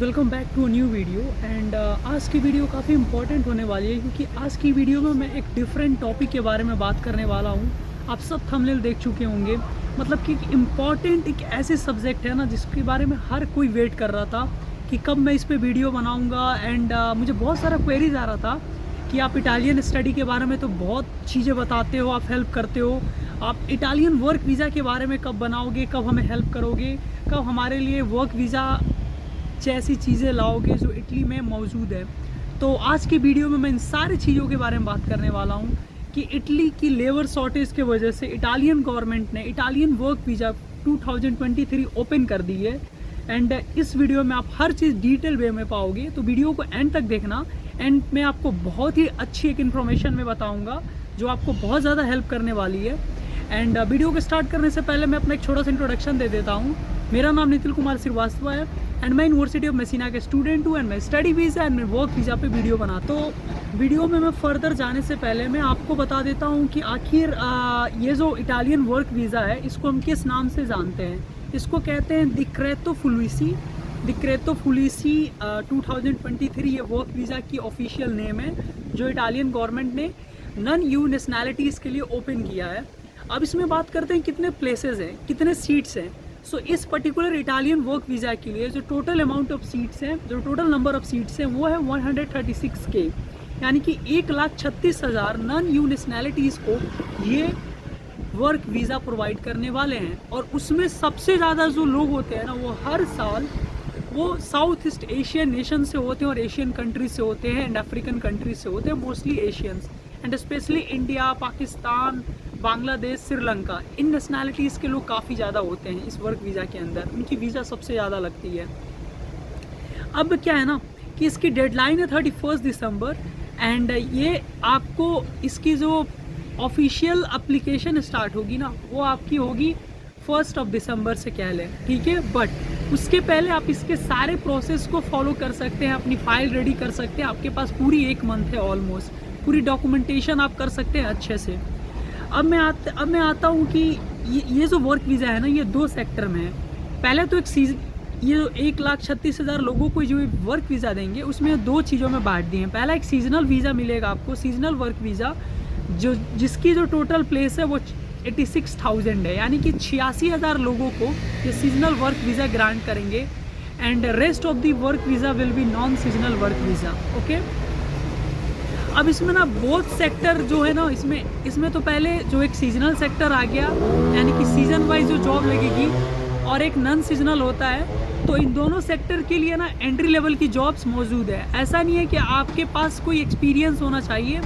Welcome back to a new video and आज की video काफ़ी इंपॉर्टेंट होने वाली है क्योंकि आज की वीडियो में मैं एक डिफरेंट टॉपिक के बारे में बात करने वाला हूँ। आप सब थंबनेल देख चुके होंगे, मतलब कि इम्पॉर्टेंट एक ऐसे सब्जेक्ट है ना जिसके बारे में हर कोई वेट कर रहा था कि कब मैं इस पर वीडियो बनाऊँगा। एंड मुझे बहुत सारा क्वेरीज आ रहा था कि आप इटालियन स्टडी के बारे में तो बहुत चीज़ें बताते हो, आप हेल्प करते हो, आप इटालियन वर्क वीज़ा के बारे में कब बनाओगे, कब हमें हेल्प करोगे, कब हमारे लिए वर्क वीज़ा जैसी चीज़ें लाओगे जो इटली में मौजूद है। तो आज की वीडियो में मैं इन सारी चीज़ों के बारे में बात करने वाला हूँ कि इटली की लेबर शॉर्टेज के वजह से इटालियन गवर्नमेंट ने इटालियन वर्क वीज़ा 2023 ओपन कर दी है। एंड इस वीडियो में आप हर चीज़ डिटेल वे में पाओगे, तो वीडियो को एंड तक देखना। एंड मैं आपको बहुत ही अच्छी एक इन्फॉर्मेशन में बताऊँगा जो आपको बहुत ज़्यादा हेल्प करने वाली है। एंड वीडियो को स्टार्ट करने से पहले मैं अपना एक छोटा सा इंट्रोडक्शन दे देता हूँ। मेरा नाम नितिल कुमार श्रीवास्तव है एंड मैं यूनिवर्सिटी ऑफ मेसिना के स्टूडेंट हूँ एंड मैं स्टडी वीज़ा एंड मैं वर्क वीज़ा पे वीडियो बनाता। तो वीडियो में मैं फर्दर जाने से पहले मैं आपको बता देता हूँ कि आखिर ये जो इटालियन वर्क वीज़ा है इसको हम किस नाम से जानते हैं। इसको कहते हैं डिक्रेतो फुलिसी। डिक्रेतो फुलिसी 2023 ये वर्क वीज़ा की ऑफिशियल नेम है जो इटालियन गवर्नमेंट ने नॉन यू नेशनैलिटीज़ के लिए ओपन किया है। अब इसमें बात करते हैं कितने प्लेसेस हैं, कितने सीट्स हैं। सो इस पर्टिकुलर इटालियन वर्क वीज़ा के लिए जो टोटल अमाउंट ऑफ सीट्स हैं, जो टोटल नंबर ऑफ सीट्स हैं वो है 136K, यानी कि 1,36,000 नॉन यू नेशनैलिटीज़ को ये वर्क वीज़ा प्रोवाइड करने वाले हैं। और उसमें सबसे ज़्यादा जो लोग होते हैं ना वो हर साल वो साउथ ईस्ट एशियन नेशन से होते हैं और एशियन कंट्रीज से होते हैं एंड अफ्रीकन कंट्रीज से होते हैं, mostly Asians and specially India, Pakistan, Bangladesh, Sri Lanka, in nationalities के लोग काफ़ी ज़्यादा होते हैं इस वर्क वीज़ा के अंदर, उनकी वीज़ा सबसे ज़्यादा लगती है। अब क्या है ना कि इसकी डेडलाइन है 31 दिसंबर एंड ये आपको इसकी जो ऑफिशियल एप्लीकेशन स्टार्ट होगी ना वो आपकी होगी 1 दिसंबर से कह लें, ठीक है। बट उसके पहले आप इसके सारे प्रोसेस को फॉलो कर सकते हैं, अपनी फाइल रेडी कर सकते हैं। आपके पास पूरी 1 मंथ है ऑलमोस्ट, पूरी डॉक्यूमेंटेशन आप कर सकते हैं अच्छे से। अब मैं आता हूँ कि ये जो वर्क वीज़ा है ना ये 2 सेक्टर में है। पहले तो ये जो 1,36,000 लोगों को जो वर्क वीज़ा देंगे उसमें 2 चीज़ों में बांट दिए हैं। पहला एक सीजनल वीज़ा मिलेगा आपको, सीजनल वर्क वीज़ा जिसकी जो टोटल प्लेस है वो 86,000 है, यानी कि 86,000 लोगों को ये सीजनल वर्क वीज़ा ग्रांट करेंगे and rest of the work visa will be non seasonal work visa, okay. अब इसमें ना बोथ सेक्टर जो है ना इसमें तो पहले जो एक सीजनल सेक्टर आ गया, यानी कि सीजन वाइज जो जॉब लगेगी, और एक नॉन सीजनल होता है। तो इन दोनों सेक्टर के लिए ना एंट्री लेवल की जॉब्स मौजूद है। ऐसा नहीं है कि आपके पास कोई एक्सपीरियंस होना चाहिए,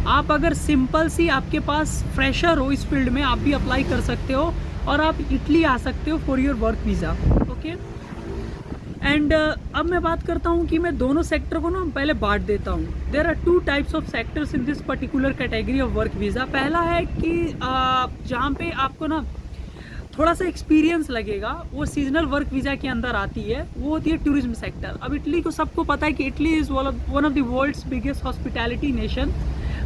आप अगर सिंपल सी आपके पास फ्रेशर हो इस फील्ड में आप भी अप्लाई कर सकते हो और आप इटली आ सकते हो for your work visa, okay. And अब मैं बात करता हूँ कि मैं दोनों सेक्टर को ना पहले बांट देता हूँ। There are 2 types of sectors in this particular category of work visa. पहला है कि जहाँ पे आपको ना थोड़ा सा एक्सपीरियंस लगेगा, वो सीजनल वर्क वीज़ा के अंदर आती है, वो होती है टूरिज्म सेक्टर। अब इटली को सबको पता है कि Italy is one of the world's biggest hospitality nation.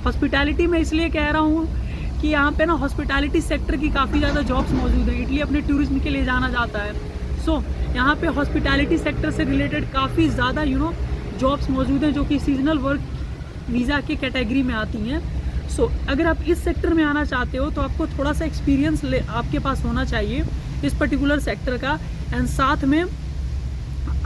Hospitality में इसलिए कह रहा हूँ कि यहाँ पे ना हॉस्पिटैलिटी सेक्टर की काफ़ी ज़्यादा जॉब्स मौजूद हैं। इटली अपने टूरिज्म के लिए जाना जाता है। सो यहाँ पे हॉस्पिटैलिटी सेक्टर से रिलेटेड काफ़ी ज़्यादा जॉब्स मौजूद हैं जो कि सीजनल वर्क वीज़ा के कैटेगरी में आती हैं। सो अगर आप इस सेक्टर में आना चाहते हो तो आपको थोड़ा सा एक्सपीरियंस आपके पास होना चाहिए इस पर्टिकुलर सेक्टर का, एंड साथ में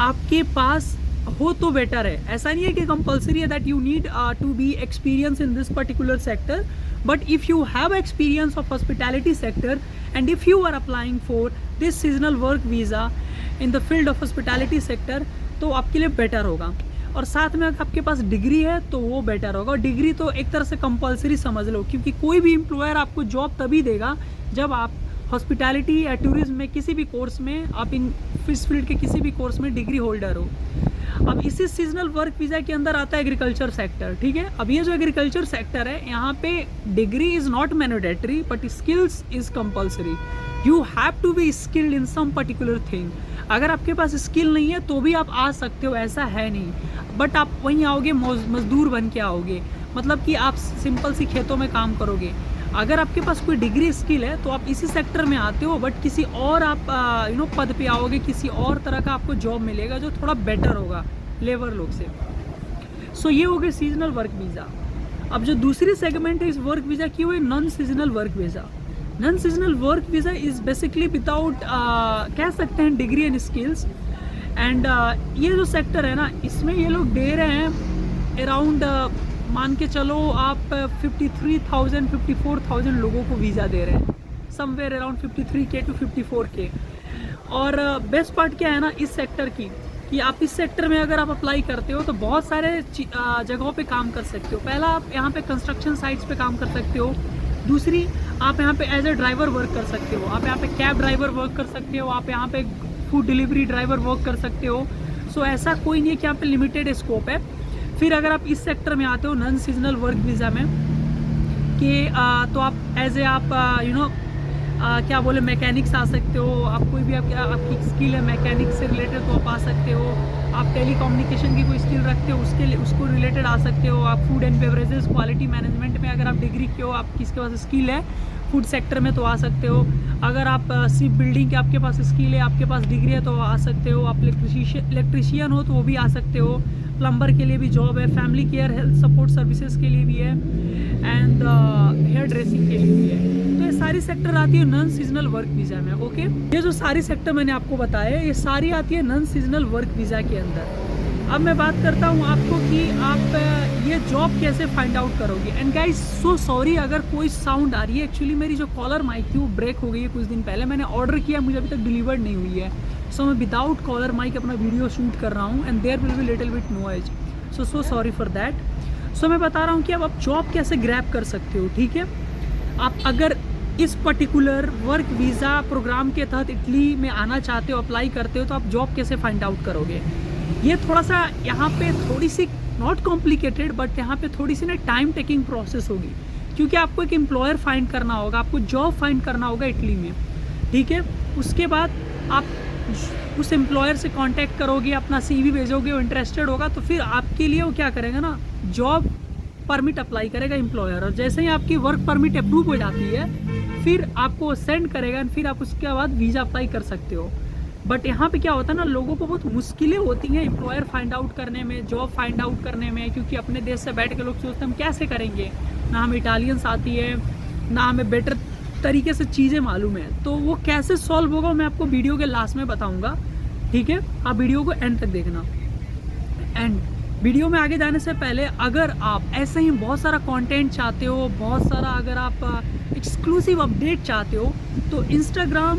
आपके पास हो तो बेटर है। ऐसा नहीं है कि कंपल्सरी है that you need to be experience in this particular sector, but if you have experience of hospitality sector and if you are applying for this seasonal work visa in the field of hospitality sector तो आपके लिए better होगा। और साथ में अगर आपके पास degree है तो वो बेटर होगा। और डिग्री तो एक तरह से कंपलसरी समझ लो, क्योंकि कोई भी एम्प्लॉयर आपको जॉब तभी देगा जब आप हॉस्पिटैलिटी या टूरिज्म में किसी भी कोर्स में, आप इस फील्ड के किसी भी कोर्स में डिग्री होल्डर हो। अब इसी सीजनल वर्क वीज़ा के अंदर आता है एग्रीकल्चर सेक्टर, ठीक है। अब ये जो एग्रीकल्चर सेक्टर है यहाँ पे degree is not mandatory but skills is compulsory. You have to be skilled in some particular thing. अगर आपके पास स्किल नहीं है तो भी आप आ सकते हो, ऐसा है नहीं, बट आप वहीं आओगे मजदूर बन के आओगे, मतलब कि आप सिंपल सी खेतों में काम करोगे। अगर आपके पास कोई डिग्री स्किल है तो आप इसी सेक्टर में आते हो, बट किसी और आप पद पे आओगे, किसी और तरह का आपको जॉब मिलेगा जो थोड़ा बेटर होगा लेबर लोग से। सो ये हो गया सीजनल वर्क वीज़ा। अब जो दूसरी सेगमेंट है इस वर्क वीज़ा की, वो है non seasonal work visa. Non seasonal work visa is basically without कह सकते हैं डिग्री एंड स्किल्स। एंड ये जो सेक्टर है ना, इसमें ये लोग दे रहे हैं अराउंड मान के चलो आप 53,000 54,000 लोगों को वीज़ा दे रहे हैं, somewhere around 53K to 54K। और बेस्ट पार्ट क्या है ना इस सेक्टर की, कि आप इस सेक्टर में अगर आप अप्लाई करते हो तो बहुत सारे जगहों पे काम कर सकते हो। पहला, आप यहाँ पे कंस्ट्रक्शन साइट्स पे काम कर सकते हो। दूसरी, आप यहाँ पे एज ए ड्राइवर वर्क कर सकते हो। आप यहाँ पे कैब ड्राइवर वर्क कर सकते हो। आप यहाँ पे फूड डिलीवरी ड्राइवर वर्क कर सकते हो। सो ऐसा कोई नहीं है कि यहाँ पे लिमिटेड स्कोप है। फिर अगर आप इस सेक्टर में आते हो नॉन सीजनल वर्क वीज़ा में, कि तो आप एज ए आप क्या बोले मैकेनिक्स आ सकते हो। आप कोई भी आपकी स्किल है मैकेनिक्स से रिलेटेड तो आप आ सकते हो। आप टेलीकम्युनिकेशन की कोई स्किल रखते हो उसको रिलेटेड आ सकते हो। आप food and beverages quality management में अगर आप डिग्री की हो, आप किसके पास स्किल है फूड सेक्टर में तो आ सकते हो। अगर आप शिप बिल्डिंग के आपके पास स्किल है, आपके पास डिग्री है तो आ सकते हो। आप इलेक्ट्रीशियन हो तो वो भी आ सकते हो। प्लम्बर के लिए भी जॉब है, family care health support services के लिए भी है, एंड हेयर ड्रेसिंग के लिए भी है। तो ये सारी सेक्टर आती है नॉन सीजनल वर्क वीज़ा में। ओके, ये जो सारी सेक्टर मैंने आपको बताया ये सारी आती है नॉन सीजनल वर्क वीज़ा के अंदर। अब मैं बात करता हूँ आपको कि आप ये जॉब कैसे फाइंड आउट करोगे। एंड गाइस सो सॉरी अगर कोई साउंड आ रही है, एक्चुअली मेरी जो कॉलर माइक थी वो ब्रेक हो गई है कुछ दिन पहले। मैंने ऑर्डर किया, मुझे अभी तक डिलीवर्ड नहीं हुई है। सो मैं विदाउट कॉलर माइक अपना वीडियो शूट कर रहा हूँ, and there will be little bit noise, so sorry for that. So मैं बता रहा हूँ कि अब आप जॉब कैसे ग्रैब कर सकते हो। ठीक है, आप अगर इस पर्टिकुलर वर्क वीज़ा प्रोग्राम के तहत इटली में आना चाहते हो, अप्लाई करते हो, तो आप जॉब कैसे फाइंड आउट करोगे। ये थोड़ा सा यहाँ पे थोड़ी सी नॉट कॉम्प्लिकेटेड, बट यहाँ पे थोड़ी सी ना टाइम टेकिंग प्रोसेस होगी, क्योंकि आपको एक एम्प्लॉयर फाइंड करना होगा, आपको जॉब फाइंड करना होगा इटली में। ठीक है, उसके बाद आप उस एम्प्लॉयर से कांटेक्ट करोगे, अपना सीवी भेजोगे, वो इंटरेस्टेड होगा तो फिर आपके लिए वो क्या करेगा ना, जॉब परमिट अप्लाई करेगा एम्प्लॉयर। और जैसे ही आपकी वर्क परमिट अप्रूव हो जाती है फिर आपको सेंड करेगा, फिर आप उसके बाद वीज़ा अप्लाई कर सकते हो। बट यहाँ पे क्या होता है ना, लोगों को बहुत मुश्किलें होती हैं एम्प्लॉयर फाइंड आउट करने में, जॉब फाइंड आउट करने में, क्योंकि अपने देश से बैठ के लोग सोचते हैं हम कैसे करेंगे, ना हमें इटालियंस आती है, ना हमें बेटर तरीके से चीज़ें मालूम है। तो वो कैसे सॉल्व होगा मैं आपको वीडियो के लास्ट में बताऊँगा। ठीक है, आप वीडियो को एंड तक देखना। एंड वीडियो में आगे जाने से पहले अगर आप ऐसे ही बहुत सारा कंटेंट चाहते हो, बहुत सारा अगर आप एक्सक्लूसिव अपडेट चाहते हो, तो इंस्टाग्राम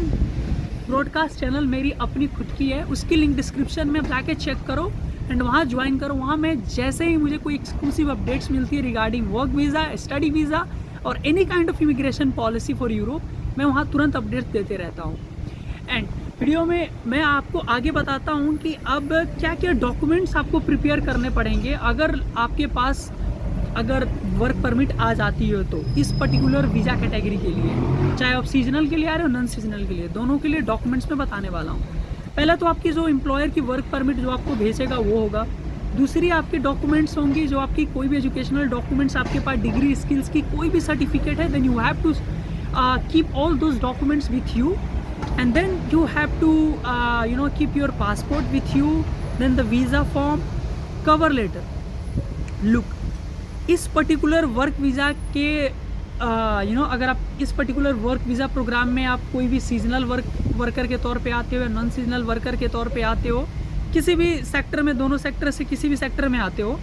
ब्रॉडकास्ट चैनल मेरी अपनी खुद की है, उसकी लिंक डिस्क्रिप्शन में जाके चेक करो एंड वहाँ ज्वाइन करो। वहाँ मैं जैसे ही मुझे कोई एक्सक्लूसिव अपडेट्स मिलती है regarding work visa, study visa और any kind of immigration policy for Europe, मैं वहाँ तुरंत अपडेट्स देते रहता हूँ। एंड वीडियो में मैं आपको आगे बताता हूँ कि अब क्या क्या डॉक्यूमेंट्स आपको प्रिपेयर करने पड़ेंगे अगर आपके पास अगर वर्क परमिट आ जाती हो तो इस पर्टिकुलर वीज़ा कैटेगरी के लिए, चाहे आप सीजनल के लिए आ रहे हो नॉन सीजनल के लिए, दोनों के लिए डॉक्यूमेंट्स में बताने वाला हूँ। पहला तो आपकी जो एम्प्लॉयर की वर्क परमिट जो आपको भेजेगा वो होगा। दूसरी आपके डॉक्यूमेंट्स होंगी, जो आपकी कोई भी एजुकेशनल डॉक्यूमेंट्स, आपके पास डिग्री स्किल्स की कोई भी सर्टिफिकेट है, then you have to keep all those documents with you, and then you have to keep your passport with you, then the visa form, cover letter. Look, इस particular work visa के अगर आप इस particular work visa programme में आप कोई भी seasonal worker के तौर पे आते हो या नॉन सीजनल वर्कर के तौर पे आते हो, किसी भी सेक्टर में, दोनों सेक्टर से किसी भी सेक्टर में आते हो,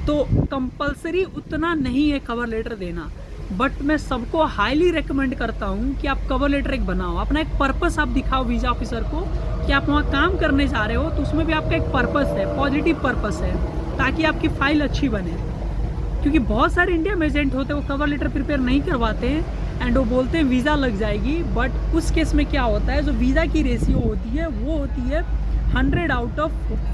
तो कंपलसरी उतना नहीं है कवर लेटर देना। बट मैं सबको हाईली रेकमेंड करता हूँ कि आप कवर लेटर एक बनाओ, अपना एक पर्पस आप दिखाओ वीज़ा ऑफिसर को कि आप वहाँ काम करने जा रहे हो, तो उसमें भी आपका एक पर्पस है, पॉजिटिव पर्पस है, ताकि आपकी फ़ाइल अच्छी बने। क्योंकि बहुत सारे इंडिया में एजेंट होते हैं वो कवर लेटर प्रिपेयर नहीं करवाते हैं एंड वो बोलते हैं वीज़ा लग जाएगी। बट उस केस में क्या होता है, जो वीज़ा की रेशियो होती है वो होती है 100 आउट ऑफ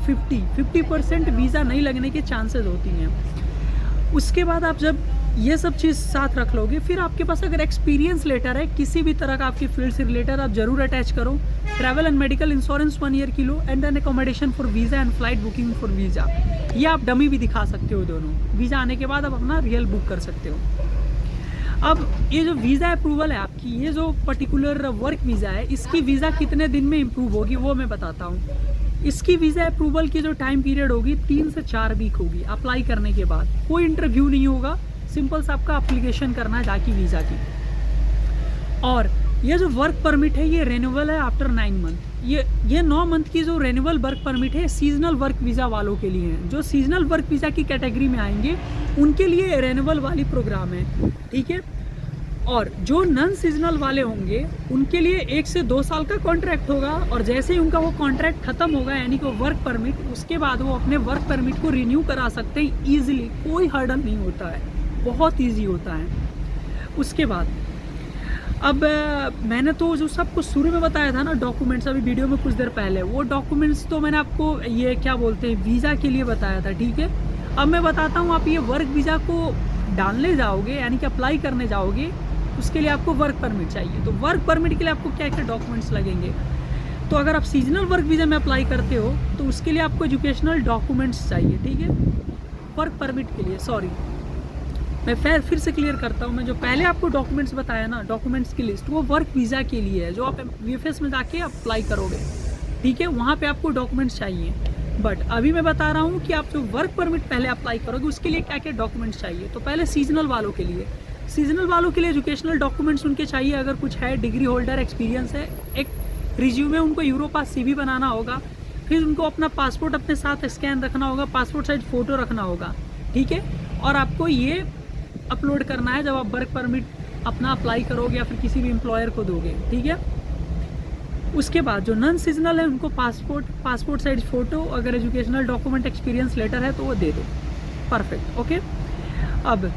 50% वीज़ा नहीं लगने के चांसेस होती हैं। उसके बाद आप जब ये सब चीज़ साथ रख लोगे, फिर आपके पास अगर एक्सपीरियंस लेटर है किसी भी तरह का आपकी फील्ड से रिलेटेड, आप जरूर अटैच करो। Travel and medical insurance 1 year की लो, and an accommodation for visa and flight booking for visa. ये आप डमी भी दिखा सकते हो, दोनों वीज़ा आने के बाद आप अपना रियल बुक कर सकते हो। अब ये जो वीज़ा अप्रूवल है आपकी, ये जो पर्टिकुलर वर्क वीज़ा है, इसकी वीज़ा कितने दिन में इम्प्रूव होगी वो मैं बताता हूँ। इसकी वीज़ा अप्रूवल की जो टाइम पीरियड होगी 3 से 4 वीक होगी अप्लाई करने के बाद। कोई इंटरव्यू नहीं होगा, सिंपल सा आपका अप्लीकेशन करना है जाके वीज़ा की। और ये जो वर्क परमिट है ये रेन्यूअल है आफ्टर 9 मंथ। ये 9 मंथ की जो रेन्यूअल वर्क परमिट है सीजनल वर्क वीज़ा वालों के लिए है। जो सीजनल वर्क वीज़ा की कैटेगरी में आएंगे उनके लिए रेन्यूअल वाली प्रोग्राम है, ठीक है। और जो नॉन सीजनल वाले होंगे उनके लिए 1 से 2 साल का कॉन्ट्रैक्ट होगा, और जैसे ही उनका वो कॉन्ट्रैक्ट ख़त्म होगा यानी कि वर्क परमिट, उसके बाद वो अपने वर्क परमिट को रिन्यू करा सकते हैं ईजिली। कोई हर्डल नहीं होता है, बहुत ईजी होता है। उसके बाद अब मैंने तो जो सबको शुरू में बताया था ना डॉक्यूमेंट्स, अभी वीडियो में कुछ देर पहले, वो डॉक्यूमेंट्स तो मैंने आपको ये क्या बोलते हैं वीज़ा के लिए बताया था, ठीक है। अब मैं बताता हूँ, आप ये वर्क वीज़ा को डालने जाओगे यानी कि अप्लाई करने जाओगे, उसके लिए आपको वर्क परमिट चाहिए। तो वर्क परमिट के लिए आपको क्या क्या डॉक्यूमेंट्स लगेंगे। तो अगर आप सीजनल वर्क वीज़ा में अप्लाई करते हो तो उसके लिए आपको एजुकेशनल डॉक्यूमेंट्स चाहिए, ठीक है। वर्क परमिट के लिए, सॉरी मैं फिर से क्लियर करता हूँ। मैं जो पहले आपको डॉक्यूमेंट्स बताया ना, डॉक्यूमेंट्स की लिस्ट, वो वर्क वीज़ा के लिए है, जो आप वीएफएस में जाके अप्लाई करोगे, ठीक है। वहाँ पे आपको डॉक्यूमेंट्स चाहिए। बट अभी मैं बता रहा हूँ कि आप जो वर्क परमिट पहले अप्लाई करोगे उसके लिए क्या क्या डॉक्यूमेंट्स चाहिए। तो पहले सीजनल वालों के लिए, एजुकेशनल डॉक्यूमेंट्स उनके चाहिए, अगर कुछ है, डिग्री होल्डर, एक्सपीरियंस है, एक रिज्यूमे उनको यूरोपास CV बनाना होगा, फिर उनको अपना पासपोर्ट अपने साथ स्कैन रखना होगा, पासपोर्ट साइज फ़ोटो रखना होगा, ठीक है। और आपको ये अपलोड करना है जब आप वर्क परमिट अपना अप्लाई करोगे या फिर किसी भी एम्प्लॉयर को दोगे, ठीक है। उसके बाद जो नॉन सीजनल है उनको पासपोर्ट साइज फ़ोटो, अगर एजुकेशनल डॉक्यूमेंट, एक्सपीरियंस लेटर है तो वो दे दो, परफेक्ट, ओके। अब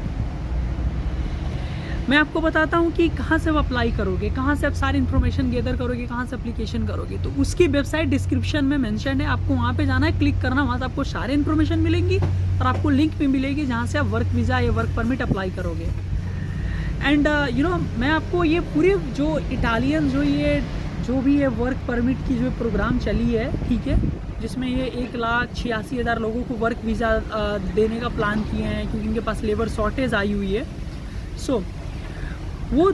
मैं आपको बताता हूँ कि कहाँ से आप अप्लाई करोगे, कहाँ से आप सारी इन्फॉर्मेशन गैदर करोगे, कहाँ से एप्लीकेशन करोगे। तो उसकी वेबसाइट डिस्क्रिप्शन में मेंशन है, आपको वहाँ पे जाना है, क्लिक करना, वहाँ से आपको सारी इन्फॉर्मेशन मिलेंगी और आपको लिंक भी मिलेगी जहाँ से आप वर्क वीज़ा या वर्क परमिट अप्लाई करोगे। एंड मैं आपको ये पूरी जो इटालियन जो भी ये वर्क परमिट की जो प्रोग्राम चली है, ठीक है, जिसमें ये 1,86,000 लोगों को वर्क वीज़ा देने का प्लान किए हैं क्योंकि इनके पास लेबर शॉर्टेज आई हुई है। सो वो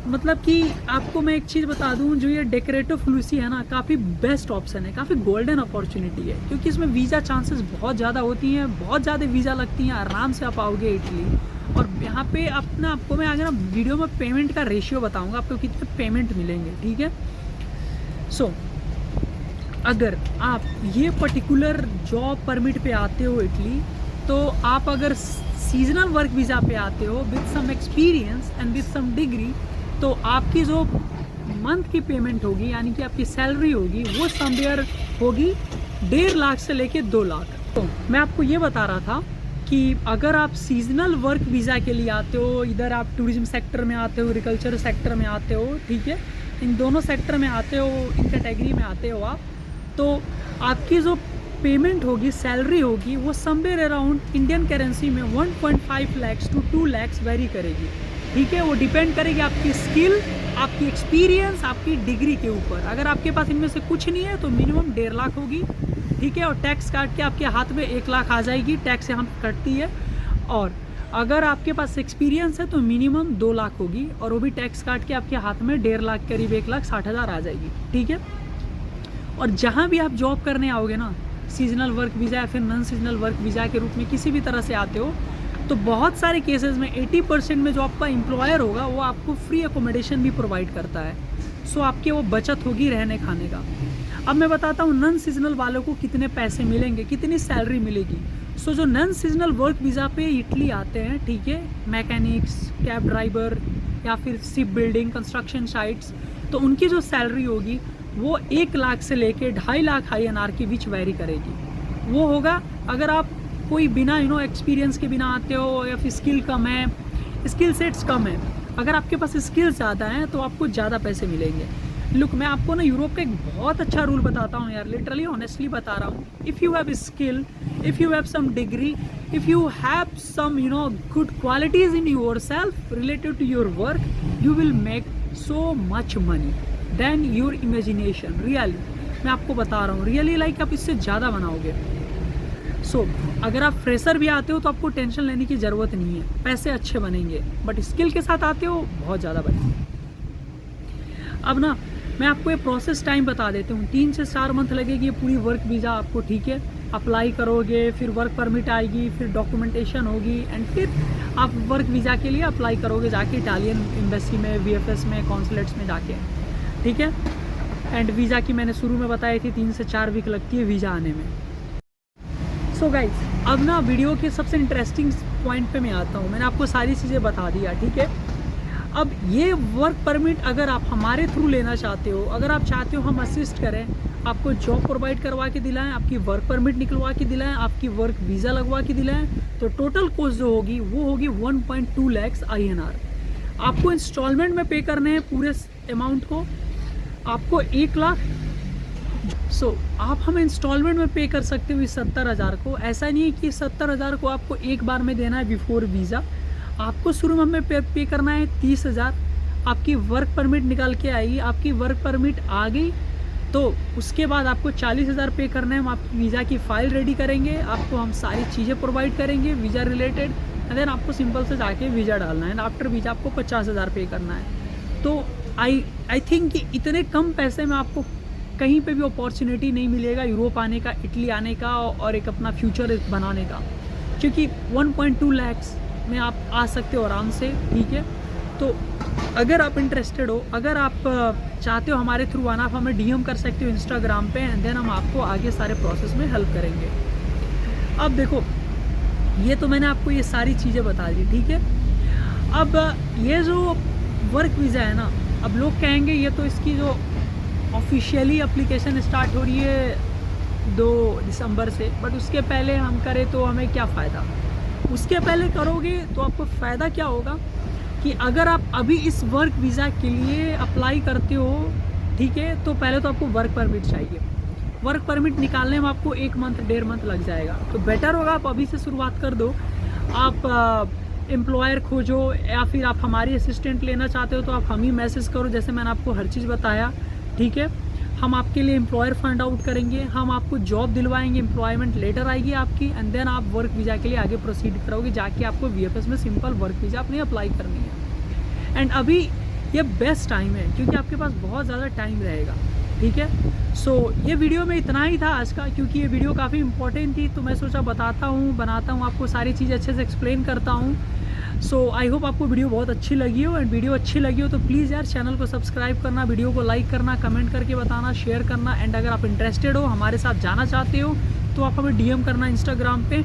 मतलब कि आपको मैं एक चीज़ बता दूं, जो ये डेकोरेटिव फ्लूसी है ना, काफ़ी बेस्ट ऑप्शन है, काफ़ी गोल्डन अपॉर्चुनिटी है, क्योंकि इसमें वीज़ा चांसेस बहुत ज़्यादा होती हैं, बहुत ज़्यादा वीज़ा लगती हैं, आराम से आप आओगे इटली। और यहाँ पे आपको मैं आगे ना वीडियो में पेमेंट का रेशियो बताऊँगा, आपको कितने पेमेंट मिलेंगे, ठीक है। सो अगर आप ये पर्टिकुलर जॉब परमिट पे आते हो इटली, तो आप अगर सीजनल वर्क वीज़ा पे आते हो with some experience and with some degree, तो आपकी जो मंथ की पेमेंट होगी यानी कि आपकी सैलरी होगी वो समवेयर होगी 1.5 लाख से लेके 2 लाख। तो मैं आपको ये बता रहा था कि अगर आप सीजनल वर्क वीज़ा के लिए आते हो, इधर आप टूरिज्म सेक्टर में आते हो, एग्रीकल्चर सेक्टर में आते हो, ठीक है, इन दोनों सेक्टर में आते हो, इन कैटेगरी में आते हो आप, तो आपकी जो पेमेंट होगी, सैलरी होगी, वो समवेयर अराउंड इंडियन करेंसी में 1.5 lakhs to 2 lakhs वेरी करेगी, ठीक है। वो डिपेंड करेगी आपकी स्किल, आपकी एक्सपीरियंस, आपकी डिग्री के ऊपर। अगर आपके पास इनमें से कुछ नहीं है तो मिनिमम 1.5 लाख होगी, ठीक है। और टैक्स काट के आपके हाथ में 1 लाख आ जाएगी, टैक्स यहाँ कटती है। और अगर आपके पास एक्सपीरियंस है तो मिनिमम 2 लाख होगी, और वो भी टैक्स काट के आपके हाथ में 1.5 लाख, करीब 1,60,000 आ जाएगी, ठीक है। और जहाँ भी आप जॉब करने आओगे ना, सीजनल वर्क वीज़ा या फिर नॉन सीजनल वर्क वीज़ा के रूप में किसी भी तरह से आते हो, तो बहुत सारे केसेस में 80% में जो आपका एम्प्लॉयर होगा वो आपको फ्री अकोमोडेशन भी प्रोवाइड करता है। सो आपके वो बचत होगी रहने खाने का। अब मैं बताता हूँ नॉन सीजनल वालों को कितने पैसे मिलेंगे, कितनी सैलरी मिलेगी। सो जो नॉन सीजनल वर्क वीज़ा पे इटली आते हैं, ठीक है, मैकेनिक्स, कैब ड्राइवर या फिर शिप बिल्डिंग, कंस्ट्रक्शन साइट्स, तो उनकी जो सैलरी होगी वो 1 लाख से लेके 2.5 लाख INR के बीच वेरी करेगी। वो होगा अगर आप कोई बिना एक्सपीरियंस के बिना आते हो या फिर स्किल कम है, स्किल सेट्स कम है। अगर आपके पास स्किल्स ज़्यादा हैं तो आपको ज़्यादा पैसे मिलेंगे। लुक, मैं आपको ना यूरोप का एक बहुत अच्छा रूल बताता हूँ यार, लिटरली ऑनेस्टली बता रहा हूँ। If you have skill, if you have some degree, if you have some good qualities in your self related to your work, you will make so much money then your imagination. Really मैं आपको बता रहा हूँ, really like आप इससे ज़्यादा बनाओगे। सो अगर आप फ्रेशर भी आते हो तो आपको टेंशन लेने की ज़रूरत नहीं है, पैसे अच्छे बनेंगे, बट स्किल के साथ आते हो बहुत ज़्यादा बनेंगे। अब ना मैं आपको ये प्रोसेस टाइम बता देती हूँ, 3 से 4 मंथ लगेगी ये पूरी वर्क वीज़ा आपको, ठीक है। अप्लाई करोगे, फिर वर्क परमिट आएगी, फिर डॉक्यूमेंटेशन होगी, एंड फिर आप वर्क वीज़ा के लिए अप्लाई करोगे जाके इटालियन एम्बेसी में, वीएफएस में, कॉन्सुलेट्स में जाके, ठीक है। एंड वीज़ा की मैंने शुरू में बताई थी 3 से 4 वीक लगती है वीज़ा आने में। सो गाइज, अब ना वीडियो के सबसे इंटरेस्टिंग पॉइंट पे मैं आता हूँ। मैंने आपको सारी चीज़ें बता दिया, ठीक है। अब ये वर्क परमिट अगर आप हमारे थ्रू लेना चाहते हो, अगर आप चाहते हो हम असिस्ट करें, आपको जॉब प्रोवाइड करवा के दिलाएं, आपकी वर्क परमिट निकलवा के दिलाएं, आपकी वर्क वीज़ा लगवा के दिलाएं, तो टोटल कॉस्ट जो होगी वो होगी 1.2 लाख INR। आपको इंस्टॉलमेंट में पे करने हैं पूरे अमाउंट को, आपको 1 लाख। आप हमें इंस्टॉलमेंट में पे कर सकते हो इस 70,000 को। ऐसा नहीं है कि 70,000 को आपको एक बार में देना है बिफोर वीज़ा। आपको शुरू में हमें पे करना है 30,000। आपकी वर्क परमिट निकाल के आएगी, आपकी वर्क परमिट आ गई तो उसके बाद आपको 40,000 पे करना है। हम आपकी वीज़ा की फ़ाइल रेडी करेंगे, आपको हम सारी चीज़ें प्रोवाइड करेंगे वीज़ा रिलेटेड, एंड देन आपको सिंपल से जाके वीज़ा डालना है, एंड आफ्टर वीज़ा आपको 50,000 पे करना है। तो आई थिंक कि इतने कम पैसे में आपको कहीं पे भी अपॉर्चुनिटी नहीं मिलेगा यूरोप आने का, इटली आने का और एक अपना फ्यूचर बनाने का, क्योंकि 1.2 लाख में आप आ सकते हो आराम से, ठीक है। तो अगर आप इंटरेस्टेड हो, अगर आप चाहते हो हमारे थ्रू आना, आप हमें DM कर सकते हो इंस्टाग्राम पे, एंड देन हम आपको आगे सारे प्रोसेस में हेल्प करेंगे। अब देखो, ये तो मैंने आपको ये सारी चीज़ें बता दी, ठीक है। अब ये जो वर्क वीज़ा है ना, अब लोग कहेंगे ये तो इसकी जो ऑफिशियली एप्लीकेशन स्टार्ट हो रही है 2 दिसंबर से, बट उसके पहले हम करें तो हमें क्या फ़ायदा। उसके पहले करोगे तो आपको फ़ायदा क्या होगा कि अगर आप अभी इस वर्क वीज़ा के लिए अप्लाई करते हो, ठीक है, तो पहले तो आपको वर्क परमिट चाहिए। वर्क परमिट निकालने में आपको 1 मंथ 1.5 मंथ लग जाएगा, तो बेटर होगा आप अभी से शुरुआत कर दो। आप एम्प्लॉयर खोजो, या फिर आप हमारी असिस्टेंट लेना चाहते हो तो आप हम ही मैसेज करो, जैसे मैंने आपको हर चीज़ बताया, ठीक है। हम आपके लिए एम्प्लॉयर फाइंड आउट करेंगे, हम आपको जॉब दिलवाएंगे, एम्प्लॉयमेंट लेटर आएगी आपकी, एंड देन आप वर्क वीज़ा के लिए आगे प्रोसीड करोगे, जाके आपको VFS में सिंपल वर्क वीज़ा अपनी अप्लाई करनी है। एंड अभी ये बेस्ट टाइम है क्योंकि आपके पास बहुत ज़्यादा टाइम रहेगा, ठीक है। ये वीडियो में इतना ही था आज का, क्योंकि ये वीडियो काफ़ी इंपॉर्टेंट थी, तो मैं सोचा बनाता हूँ आपको सारी चीज़ अच्छे से एक्सप्लेन करता हूँ। आई होप आपको वीडियो बहुत अच्छी लगी हो, एंड वीडियो अच्छी लगी हो तो प्लीज़ यार चैनल को सब्सक्राइब करना, वीडियो को लाइक करना, कमेंट करके बताना, शेयर करना, एंड अगर आप इंटरेस्टेड हो, हमारे साथ जाना चाहते हो, तो आप हमें DM करना इंस्टाग्राम पे।